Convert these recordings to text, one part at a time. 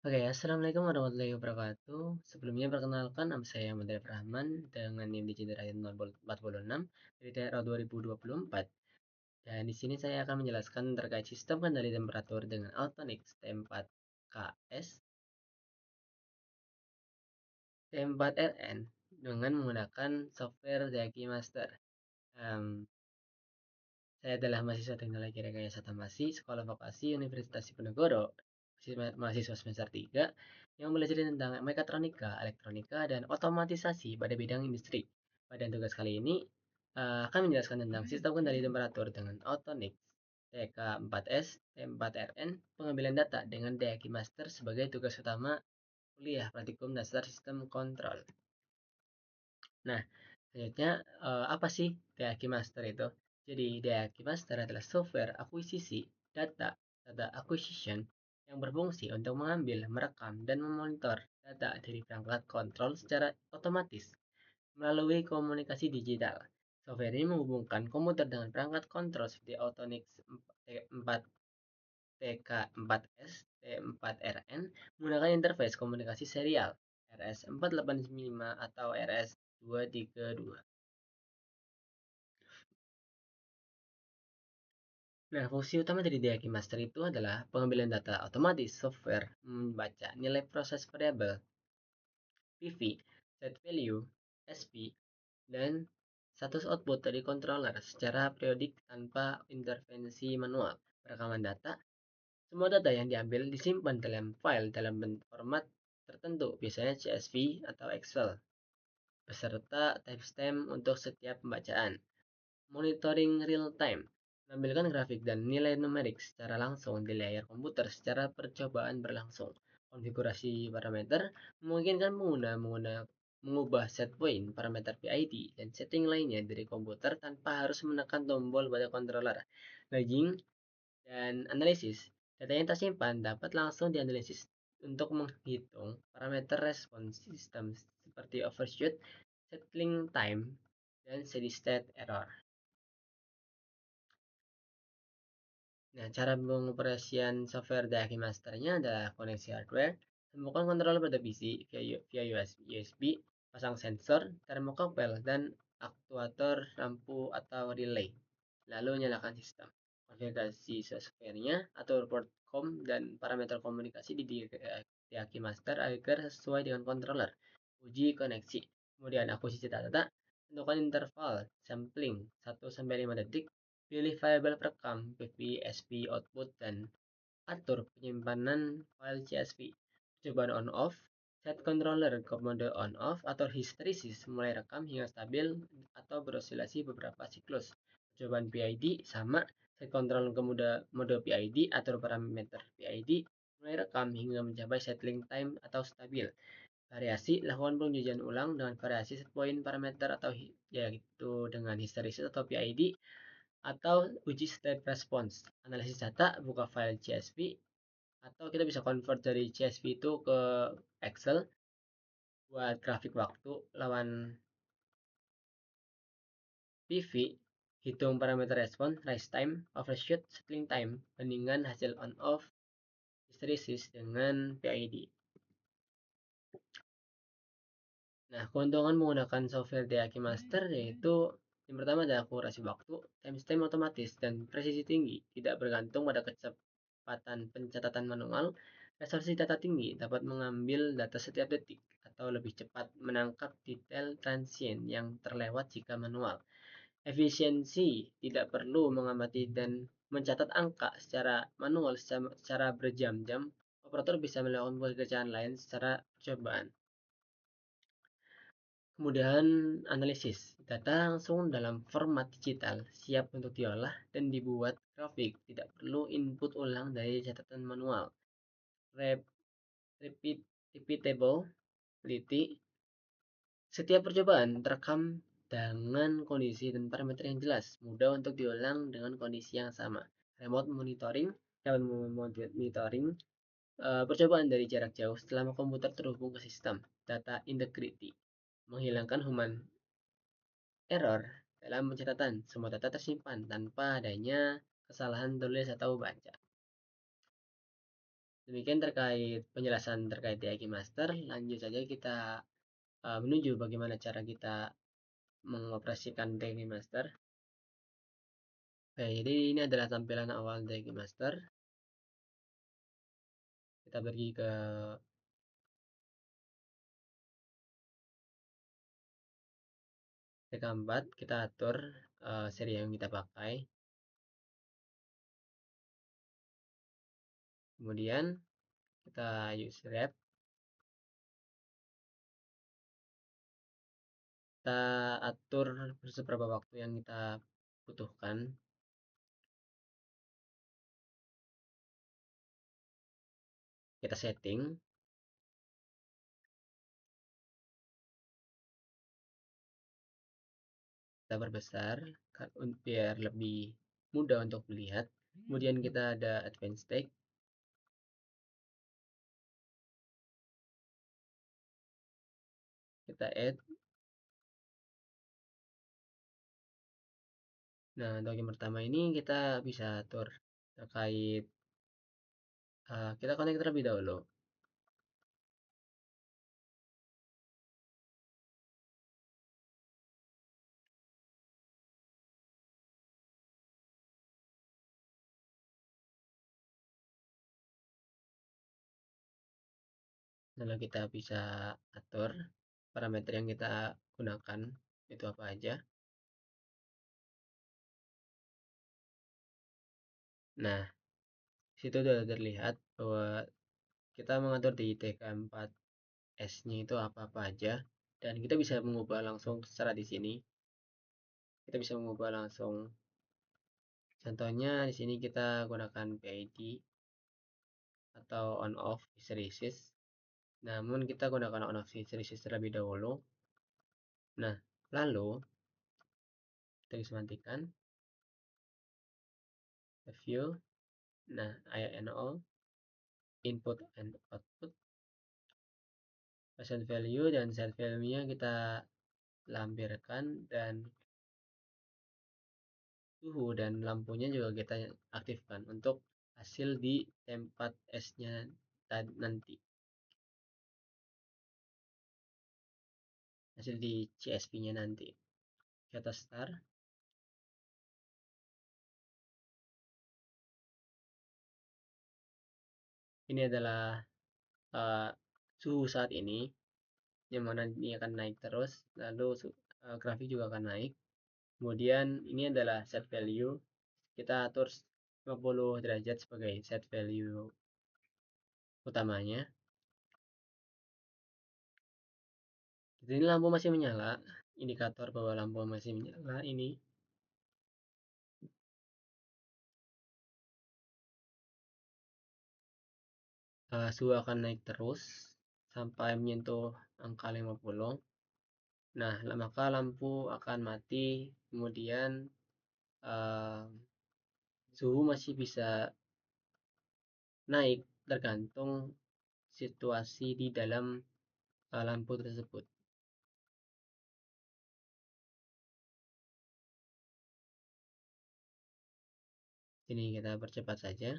Oke, assalamualaikum warahmatullahi wabarakatuh. Sebelumnya perkenalkan nama saya Madri Rahman dengan NIM Digital 046 dari daerah 2024. Dan di sini saya akan menjelaskan terkait sistem kendali temperatur dengan Autonix T4KS T4RN dengan menggunakan software Zaki Master. Em, saya adalah mahasiswa teknologi rekayasa Tamasi, Sekolah Vokasi Universitas Diponegoro, mahasiswa semester 3 yang belajar tentang mekatronika, elektronika, dan otomatisasi pada bidang industri. Pada tugas kali ini akan menjelaskan tentang sistem kendali temperatur dengan Autonix TK4S, T4RN, pengambilan data dengan DAQ Master sebagai tugas utama kuliah praktikum dasar sistem kontrol. Nah, selanjutnya, apa sih DAQ Master itu? Jadi, DAQ Master adalah software akuisisi data, data acquisition, yang berfungsi untuk mengambil, merekam, dan memonitor data dari perangkat kontrol secara otomatis melalui komunikasi digital. Software ini menghubungkan komputer dengan perangkat kontrol seperti Autonix T4, TK4S, T4RN menggunakan interface komunikasi serial RS485 atau RS232. Nah, fungsi utama dari DAQ Master itu adalah pengambilan data otomatis, software membaca nilai proses variabel, PV, set value, SP, dan status output dari controller secara periodik tanpa intervensi manual. Perekaman data, semua data yang diambil disimpan dalam file dalam format tertentu, biasanya CSV atau Excel, beserta timestamp untuk setiap pembacaan. Monitoring real time, menampilkan grafik dan nilai numerik secara langsung di layar komputer secara percobaan berlangsung. Konfigurasi parameter memungkinkan pengguna mengubah set point, parameter PID, dan setting lainnya dari komputer tanpa harus menekan tombol pada controller. Logging dan analisis, data yang tersimpan dapat langsung dianalisis untuk menghitung parameter respons sistem seperti overshoot, settling time, dan steady state error. Nah, cara pengoperasian software Daki Masternya adalah koneksi hardware, temukan kontrol pada PC via USB, pasang sensor, termocouple, dan aktuator lampu atau relay. Lalu nyalakan sistem. Konfigurasi softwarenya, atur port COM dan parameter komunikasi di Daki Master agar sesuai dengan controller. Uji koneksi. Kemudian akuisisi data, tentukan interval sampling 1-5 detik. Pilih variabel perekam, PV, SP, output, dan atur penyimpanan file CSV. Percobaan on-off, set controller ke mode on-off atau hysteresis mulai rekam hingga stabil atau berosilasi beberapa siklus. Percobaan PID sama, set controller ke mode PID atau parameter PID mulai rekam hingga mencapai settling time atau stabil. Variasi, lakukan pengujian ulang dengan variasi set point parameter atau yaitu dengan hysteresis atau PID atau uji step response. Analisis data, buka file CSV atau kita bisa convert dari CSV itu ke Excel buat grafik waktu lawan PV, hitung parameter respon, rise time, overshoot, settling time, bandingkan hasil on-off hysteresis dengan PID. Nah, keuntungan menggunakan software DAQ Master yaitu yang pertama adalah akurasi waktu, timestamp otomatis, dan presisi tinggi, tidak bergantung pada kecepatan pencatatan manual. Resolusi data tinggi dapat mengambil data setiap detik atau lebih cepat menangkap detail transient yang terlewat jika manual. Efisiensi, tidak perlu mengamati dan mencatat angka secara manual secara berjam-jam. Operator bisa melakukan pekerjaan lain secara percobaan. Kemudian analisis, data langsung dalam format digital, siap untuk diolah dan dibuat grafik, tidak perlu input ulang dari catatan manual. Repeatability, setiap percobaan terekam dengan kondisi dan parameter yang jelas, mudah untuk diulang dengan kondisi yang sama. Remote monitoring dapat monitoring percobaan dari jarak jauh setelah komputer terhubung ke sistem. Data integrity, menghilangkan human error dalam pencatatan. Semua data tersimpan tanpa adanya kesalahan tulis atau baca. Demikian terkait penjelasan terkait DAG Master. Lanjut saja kita menuju bagaimana cara kita mengoperasikan DAG Master. Oke, jadi ini adalah tampilan awal DAG Master. Kita pergi ke TK4, kita atur seri yang kita pakai. Kemudian kita use wrap. Kita atur seberapa waktu yang kita butuhkan. Kita setting. Kita perbesar biar lebih mudah untuk melihat. Kemudian kita ada advanced tag. Kita add. Nah, untuk yang pertama ini kita bisa atur terkait kita connect terlebih dahulu. Lalu kita bisa atur parameter yang kita gunakan itu apa aja. Nah, situ sudah terlihat bahwa kita mengatur di TK4S-nya itu apa-apa aja, dan kita bisa mengubah langsung secara di sini. Kita bisa mengubah langsung. Contohnya di sini kita gunakan PID atau on off hysteresis. Namun kita gunakan on off hysteresis terlebih dahulu. Nah, lalu kita bisa matikan view. Nah, INO input and output, present value dan set value-nya kita lampirkan, dan suhu dan lampunya juga kita aktifkan untuk hasil di tempat S-nya nanti, hasil di CSP-nya nanti. Kita start. Ini adalah suhu saat ini, yang mana ini akan naik terus, lalu grafik juga akan naik. Kemudian ini adalah set value, kita atur 50 derajat sebagai set value utamanya. Ini lampu masih menyala, indikator bahwa lampu masih menyala ini. Suhu akan naik terus sampai menyentuh angka 50. Nah, maka lampu akan mati. Kemudian suhu masih bisa naik tergantung situasi di dalam lampu tersebut. Ini kita percepat saja.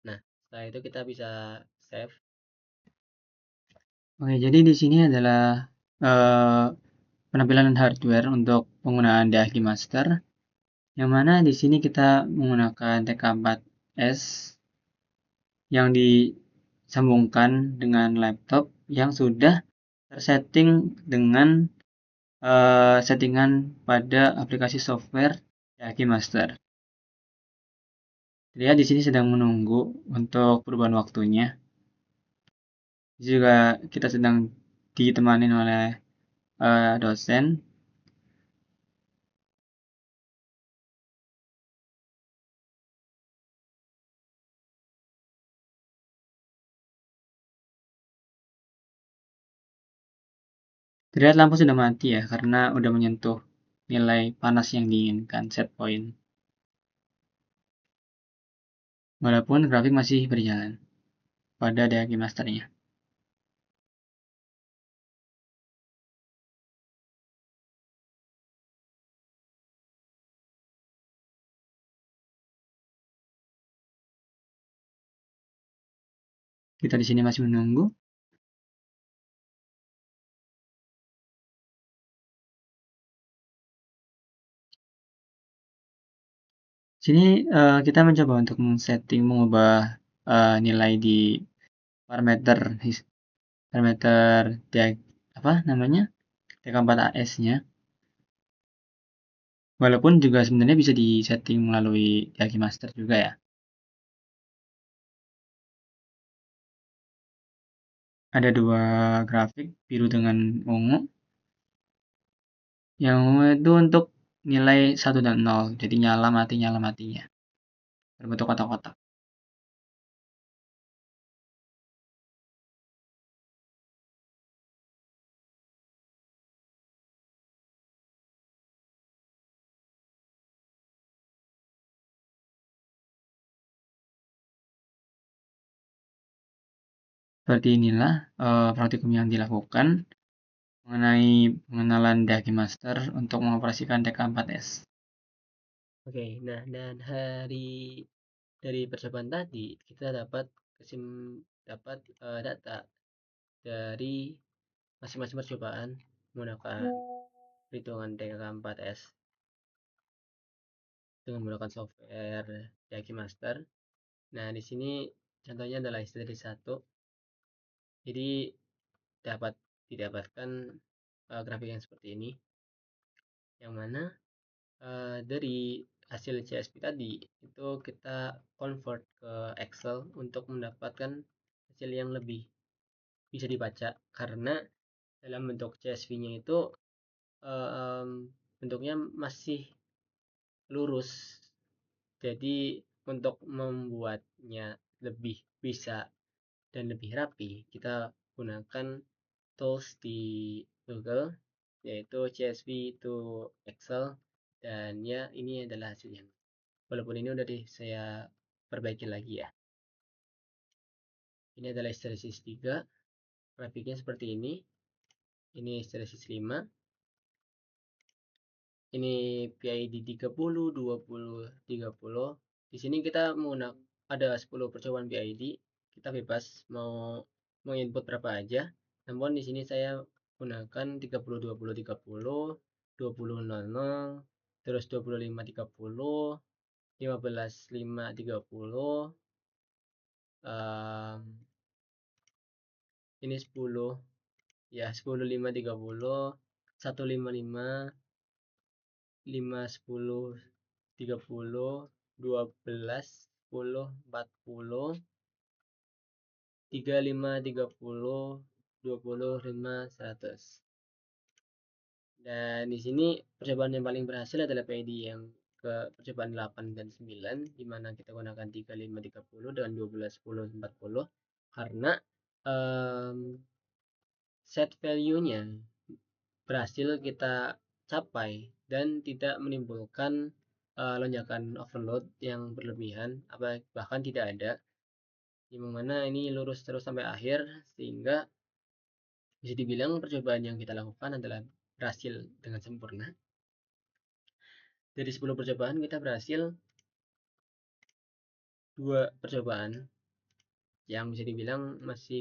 Nah, setelah itu kita bisa save. Oke, jadi di sini adalah penampilan hardware untuk penggunaan DAG Master, yang mana di sini kita menggunakan TK4S yang disambungkan dengan laptop yang sudah tersetting dengan settingan pada aplikasi software DAG Master. Lihat di sini sedang menunggu untuk perubahan waktunya. Juga kita sedang ditemani oleh dosen. Terlihat lampu sudah mati ya, karena udah menyentuh nilai panas yang diinginkan, set point. Walaupun grafik masih berjalan pada DAG masternya. Kita di sini masih menunggu. Sini kita mencoba untuk mengubah nilai di parameter parameter apa namanya TK4AS-nya. Walaupun juga sebenarnya bisa disetting melalui Yaki Master juga ya. Ada dua grafik biru dengan ungu. Yang ungu itu untuk nilai 1 dan 0. Jadi nyala matinya. Berbentuk kotak-kotak. Seperti inilah praktikum yang dilakukan mengenai pengenalan Daki Master untuk mengoperasikan DK4S. Oke, nah dan dari percobaan tadi kita dapat data dari masing-masing percobaan menggunakan perhitungan DK4S dengan menggunakan software Yaki Master. Nah, di sini contohnya adalah istri satu. Jadi dapat didapatkan grafik yang seperti ini, yang mana dari hasil CSV tadi itu kita convert ke Excel untuk mendapatkan hasil yang lebih bisa dibaca, karena dalam bentuk CSV-nya itu bentuknya masih lurus. Jadi untuk membuatnya lebih bisa dan lebih rapi, kita gunakan tools di Google, yaitu CSV to Excel, dan ya ini adalah hasilnya. Walaupun ini udah saya perbaiki lagi ya. Ini adalah hysteresis 3, grafiknya seperti ini. Ini hysteresis 5. Ini PID 30, 20, 30. Di sini kita menggunakan ada 10 percobaan PID. Kita bebas mau menginput berapa aja. Namun di sini saya gunakan 30, 20, 30, 20, 00, terus 25, 30, 15, 5, 30, ini 10 ya, 10, 5, 30, 1, 5, 5, 5, 10, 30, 12, 10, 40, 3, 5, 30, 20, 5, 100. Dan di sini percobaan yang paling berhasil adalah PID yang ke percobaan 8 dan 9, di mana kita gunakan 3, 5, 30 dan 12, 10, 40, karena um, set value-nya berhasil kita capai dan tidak menimbulkan lonjakan overload yang berlebihan, bahkan tidak ada, di mana ini lurus terus sampai akhir, sehingga bisa dibilang percobaan yang kita lakukan adalah berhasil dengan sempurna. Dari 10 percobaan kita berhasil 2 percobaan yang bisa dibilang masih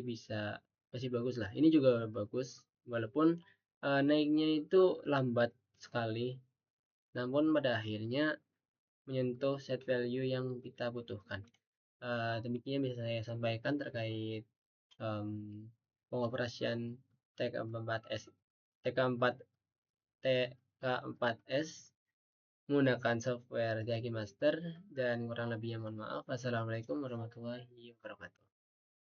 bagus lah. Ini juga bagus, walaupun naiknya itu lambat sekali, namun pada akhirnya menyentuh set value yang kita butuhkan. Demikian bisa saya sampaikan terkait um, pengoperasian TK4S TK4S menggunakan software Jaki Master, dan kurang lebihnya mohon maaf. Wassalamualaikum warahmatullahi wabarakatuh.